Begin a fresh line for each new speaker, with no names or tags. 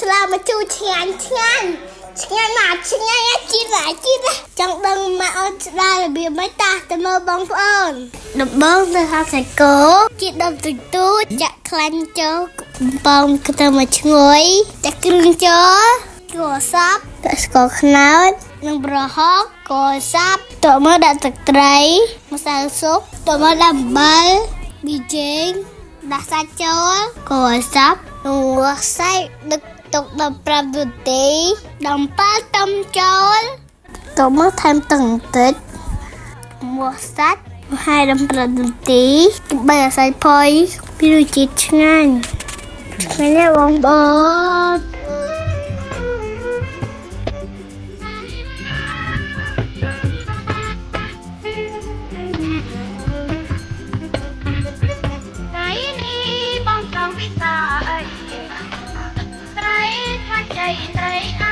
ស្លាមកជួយឆ្ងាញ់មកឆ្ងាញ់ជាតិចង់ដឹងមកអត់ស្ដាយរបៀបមិនតាស់ទៅមើលបងប្អូនដំបងទៅហាសាច់គោជាតិដុំទូចចាក់ខ្លាញ់ចូលបងទៅមកឈ្ងុយចាក់គ្រឿងចូលគល់សពដាក់ស្ករខ្នោតនិងប្រហុកគល់សពតើមកដាក់ទឹកត្រីម្សៅស៊ុបតើមកដាក់អំបិលប៊ីចេងដាក់សាច់ចូលគល់សពនិងរសសាច់ដឹកទុក15នាទីដំប៉ាតំចូលតើមកថែមទឹកបន្តិចមកសាច់ហើយ15នាទីដើម្បីឲ្យសាច់ផុយពីរសជាតិឆ្ងាញ់ណាស់បងប្អូន
ត្រីថាចៃត្រី